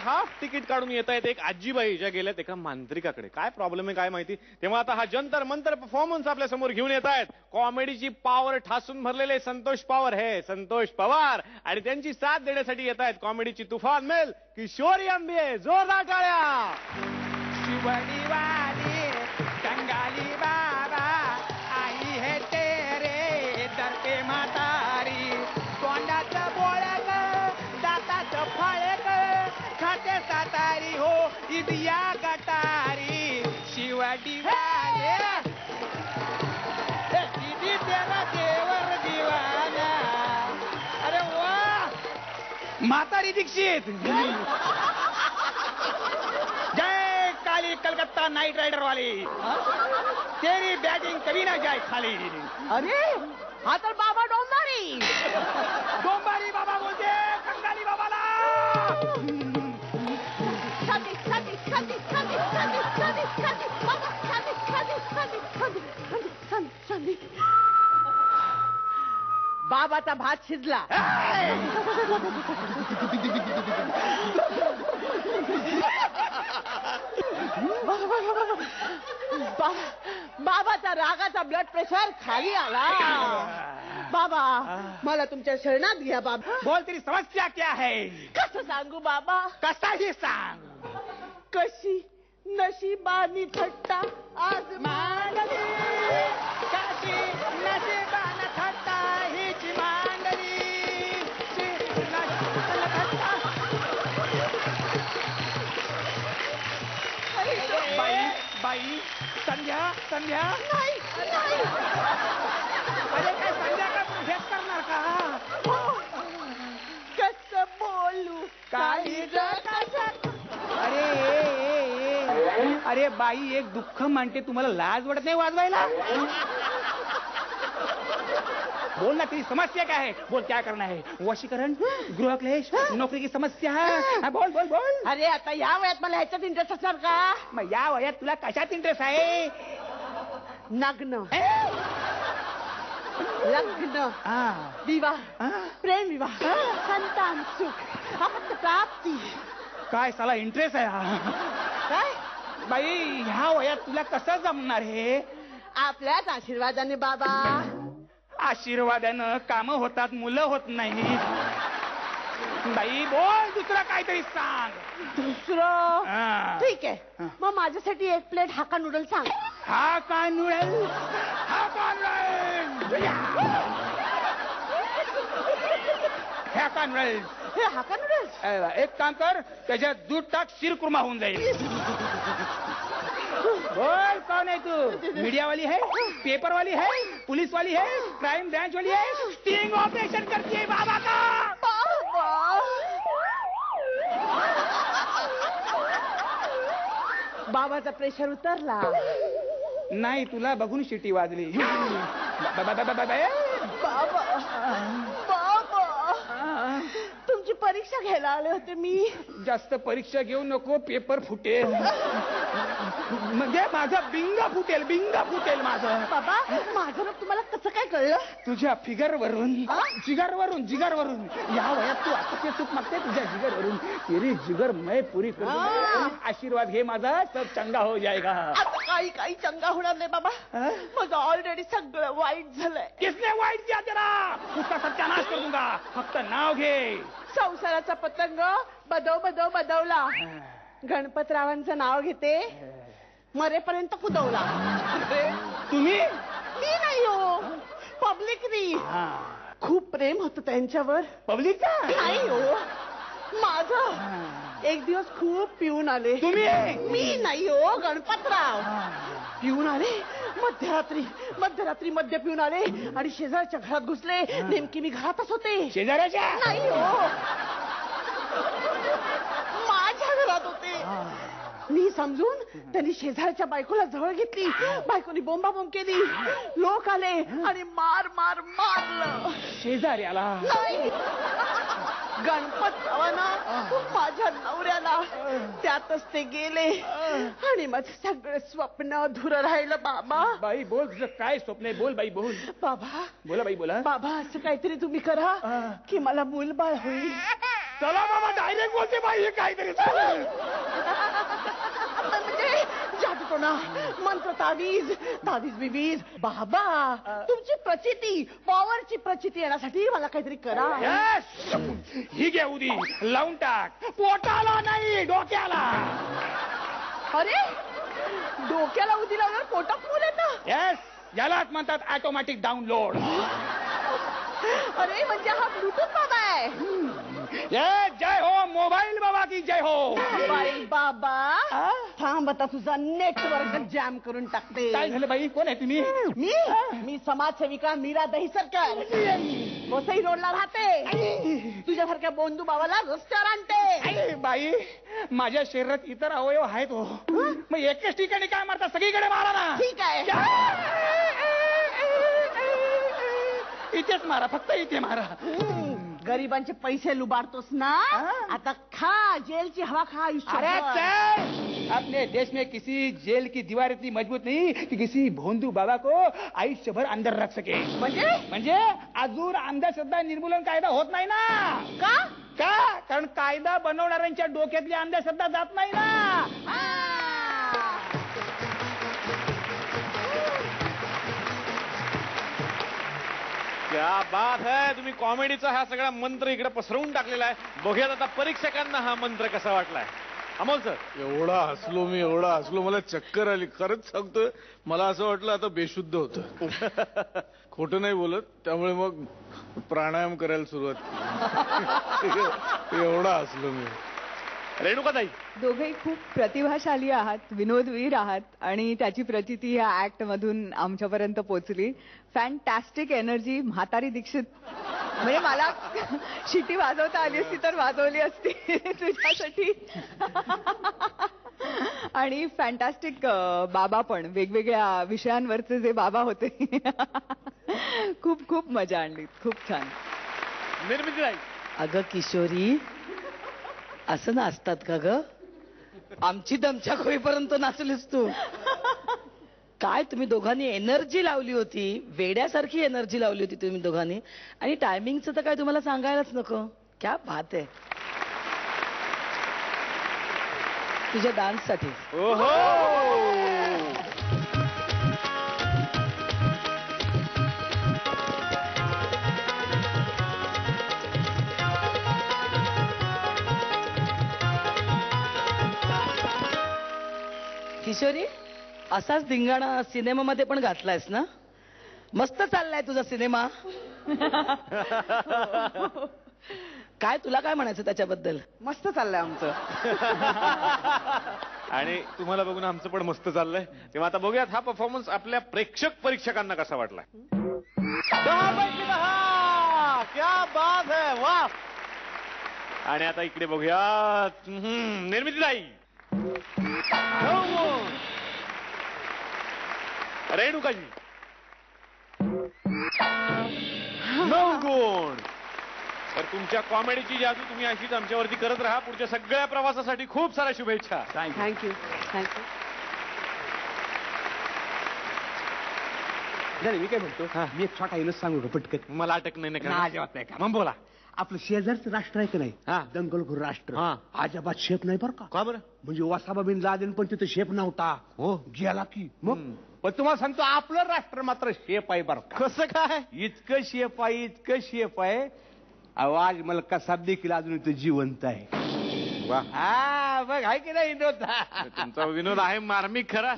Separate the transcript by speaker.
Speaker 1: Half ticket काढून येत आहेत एक आजीबाई ज्या गेल्यात एका मांत्रिकाकडे. काय प्रॉब्लेम आहे काय माहिती. तेव्हा आता हा जंतर मंतर परफॉर्मन्स आपल्या समोर घेऊन येत आहेत कॉमेडीची पॉवर ठासून भरलेले संतोष पवार हे संतोष पवार आणि त्यांची साथ देण्यासाठी येत आहेत कॉमेडीची तुफान मेल किशोरी आंबे. जोरदार टाळ्या.
Speaker 2: शिवडी वाली कंगाली बाबा आई है तेरे दर पे म्हातारी तोंडाचं बोळक दाताचं फळक खाते सातारी हो इदिया गटारी शिवडी वाले दीदी तेरा देवर दिवाना. अरे वा म्हातारी दीक्षित. जय काली कलकत्ता नाइट राइडर वाली तेरी बैटिंग कभी ना जाए खाली.
Speaker 3: अरे हा तर बाबा डोंबारी.
Speaker 2: डोंबारी बाबा बोलते कंगाली बाबाला.
Speaker 3: शादी शादी शादी शादी शादी शादी शादी बाबा शादी शादी शादी शादी शादी शादी. बाबाचा भात शिजला. बाबाचा रागाचा ब्लड प्रेशर खाली आला. बाबा मला तुमच्या शरणात घ्या बाबा.
Speaker 2: बोल तेरी समस्या क्या है.
Speaker 3: कसं सांगू बाबा.
Speaker 2: कसाही सांग.
Speaker 3: कशी नशिबानी थट्टा आज मांडली.
Speaker 2: कशी नशिबानं थट्टा हीच मांडली. बाई बाई संध्या संध्या.
Speaker 3: नाही नाही.
Speaker 2: अरे काय संध्या का तू हेच करणार का.
Speaker 3: कसं बोलू काही
Speaker 2: अरे बाई एक दुःख मांडते तुम्हाला लाज वाटत नाही वाजवायला. बोल ना तेरी समस्या क्या है. बोल क्या करना है. वशीकरण गृहक्लेश नोकरी की समस्या. बोल बोल बोल.
Speaker 3: अरे आता या वयात मला ह्याच्यात इंटरेस्ट असणार का.
Speaker 2: मग या वयात तुला कशात इंटरेस्ट आहे.
Speaker 3: नग्न लग्न विवाह प्रेम विवाह संतान सुख अपत्य प्राप्ती.
Speaker 2: काय साला इंटरेस्ट आहे हा.
Speaker 3: काय
Speaker 2: बाई ह्या वयात तुला कसं जमणार हे.
Speaker 3: आपल्याच आशीर्वादाने बाबा.
Speaker 2: आशीर्वादानं कामं होतात मुलं होत नाही. बाई बोल दुसरं काहीतरी सांग.
Speaker 3: दुसरं ठीक आहे मग माझ्यासाठी एक प्लेट हाका नूडल सांग.
Speaker 2: हा का नूडल. हा का नूडल. हा का नूडल.
Speaker 3: हे हाका नूडल्स.
Speaker 2: एक काम कर त्याच्यात दूध टाक शिरकुर्मा होऊन जाईल. बोल कौन है तू. मीडिया वाली है पेपर वाली है पुलिस वाली है क्राइम ब्रांच वाली है स्टिंग ऑपरेशन करती है बाबा का.
Speaker 3: बाबाचा प्रेशर उतरला.
Speaker 2: नाही तुला बघून शिटी वाजली.
Speaker 3: बाबा तुमची परीक्षा घ्यायला आले होते मी.
Speaker 2: जास्त परीक्षा घेऊ नको पेपर फुटेल. म्हणजे माझं बिंग फुटेल माझं.
Speaker 3: बाबा माझं ना तुम्हाला कसं काय कळलं.
Speaker 2: तुझ्या फिगर वरून जिगर वरून या वयात तू आता ते सुख मागते तुझ्या जिगर वरून. तेरी जिगर मैं पुरी करू. आशीर्वाद घे माझा सब चंगा हो जाएगा.
Speaker 3: आता काही चंगा होणार नाही बाबा. माझं ऑलरेडी सगळं वाईट झालंय.
Speaker 2: किसने वाईट किया तेरा. उसका सत्यानाश कर दूंगा. फक्त नाव घे.
Speaker 3: संसाराचा पतंग बदवला. गणपतरावांचं नाव घेते मरेपर्यंत कुदवला.
Speaker 2: तुम्ही.
Speaker 3: मी नाही हो पब्लिकनी. खूप प्रेम होतं त्यांच्यावर.
Speaker 2: पब्लिकचा
Speaker 3: नाही हो माझं. एक दिवस खूप पिऊन आले.
Speaker 2: तुम्ही.
Speaker 3: मी नाही हो गणपतराव. पिऊन आले मध्यरात्री मद्य पिऊन आले आणि शेजारच्या घरात घुसले. नेमकी मी घरातच होते.
Speaker 2: शेजाऱ्याच्या.
Speaker 3: नाही हो माझ्या घरात होते. मी समजून त्यांनी शेजारच्या बायकोला जवळ घेतली. बायकोनी बोंबाबोंब केली. लोक आले आणि मारलं.
Speaker 2: शेजाऱ्याला.
Speaker 3: नाही गणपतरावांना माझ्या नवऱ्याला. त्यातच ते गेले आणि माझं सगळं स्वप्न अधुरं राहिलं बाबा.
Speaker 2: बाई बोल तुझं काय स्वप्न आहे. बोल बाई बोल.
Speaker 3: बाबा
Speaker 2: बोला बाई बोला.
Speaker 3: बाबा असं काहीतरी तुम्ही करा की मला मूलबाळ होईल.
Speaker 2: चला बाबा डायरेक्ट बोलते बाई हे काहीतरी
Speaker 3: म्हणजे जादूटोना मंत्र तावीज तावीज बिबीज बाबा तुमची प्रचिती पॉवरची प्रचिती येण्यासाठी मला काहीतरी करा.
Speaker 2: Yes! ही घे उदी लावून टाक पोटाला नाही डोक्याला.
Speaker 3: अरे डोक्याला उदी लावल्यावर पोटात मूल येतं.
Speaker 2: येस यालाच म्हणतात ऑटोमॅटिक डाउनलोड.
Speaker 3: अरे म्हणजे हा ब्लूटूथ बाबा आहे.
Speaker 2: जय हो मोबाईल बाबा की जय हो.
Speaker 3: मोबाईल बाबा थांब आता तुझा नेटवर्क जॅम करून टाकते.
Speaker 2: काय झालं बाई कोण आहे तुम्ही.
Speaker 3: मी समाजसेविका मीरा दहिसरकर वसई रोडला राहते. तुझ्यासारख्या बोंदू बाबाला रस्त्यावर आणते.
Speaker 2: बाई माझ्या शरीरात इतर अवयव आहेत हो मग एकाच ठिकाणी काय मारता सगळीकडे मारा ना.
Speaker 3: ठीक आहे
Speaker 2: इथेच मारा फक्त इथे मारा.
Speaker 3: गरिबांचे पैसे लुबाडतोस ना आता खा जेलची हवा खा.
Speaker 2: अरे चल अपने देश में किसी जेल की दीवार इतनी मजबूत नहीं कि किसी भोंदू बाबा को आयुष्यभर अंदर रख सके. म्हणजे अजून अंधश्रद्धा निर्मूलन कायदा होत नाही ना.
Speaker 3: का
Speaker 2: कारण कायदा बनवणाऱ्यांच्या डोक्यातली अंधश्रद्धा जात नाही ना.
Speaker 1: क्या बात है. तुम्ही कॉमेडीचा हा सगळा मंत्र इकडे पसरवून टाकलेला आहे. बघूयात आता परीक्षकांना हा मंत्र कसा वाटलाय. अमोल सर.
Speaker 4: एवढा हसलो मला चक्कर आली. खरंच सांगतोय मला असं वाटलं आता बेशुद्ध होतं. खोटं नाही बोलत त्यामुळे मग प्राणायाम करायला सुरुवात केली. एवढा हसलो मी.
Speaker 1: रेणुकाताई.
Speaker 5: दोघेही खूप प्रतिभाशाली आहात विनोदवीर आहात आणि त्याची प्रचिती या ऍक्ट मधून आमच्यापर्यंत पोहोचली. Fantastic energy. म्हातारी दीक्षित म्हणजे मला शिटी वाजवता आली असती तर वाजवली असती तुझ्यासाठी. आणि फॅन्टॅस्टिक बाबा पण वेगवेगळ्या विषयांवरचे जे बाबा होते खूप खूप मजा आणली. खूप छान.
Speaker 1: निर्मितीताई.
Speaker 6: अगं किशोरी असं नाचतात का ग. आमची दमछाक होईपर्यंत नाचलीस तू. काय तुम्ही दोघांनी एनर्जी लावली होती. वेड्यासारखी एनर्जी लावली होती तुम्ही दोघांनी. आणि टायमिंगचं तर काय तुम्हाला सांगायलाच नको. क्या बात आहे. तुझ्या डान्ससाठी. किशोरी असाच धिंगाणा सिनेमामध्ये पण घातलायस ना. मस्त चाललाय तुझा सिनेमा. काय तुला काय म्हणायचं त्याच्याबद्दल.
Speaker 3: मस्त चाललंय आमचं.
Speaker 1: आणि तुम्हाला बघून आमचं पण मस्त चाललंय. तेव्हा आता बघूयात हा परफॉर्मन्स आपल्या परीक्षकांना कसा वाटलाय. 10 पैकी 10. क्या बात है. वा. आणि आता इकडे बघूयात निर्मितीताई. रेणुकाजी. 9 गुण. तर तुमच्या कॉमेडीची जादू तुम्ही अशीच आमच्यावरती करत राहा. पुढच्या सगळ्या प्रवासासाठी खूप साऱ्या शुभेच्छा.
Speaker 3: थँक्यू.
Speaker 2: मी काय म्हणतो मी एक छोटा इनच सांगू का पटकन.
Speaker 1: मला अटक नाही
Speaker 2: अजिबात नाही का. मग बोला. आपलं शेजारचं राष्ट्र आहे की नाही दंगलखोर राष्ट्र. अजिबात शेप नाही बरं का.
Speaker 1: का बरं.
Speaker 2: म्हणजे वसाबा बिन लादेन पण तिथं शेप नव्हता.
Speaker 1: हो.
Speaker 2: गेला की मग. पण तुम्हाला सांगतो आपलं राष्ट्र मात्र शेप आहे बरं का.
Speaker 1: कसं काय.
Speaker 2: इतकं शेप आहे अहो आज मला कसा देखील अजून इथं जिवंत आहे.
Speaker 1: वा.
Speaker 2: हा बघ आहे की नाही.
Speaker 1: तुमचा विनोद आहे मार्मिक खरा.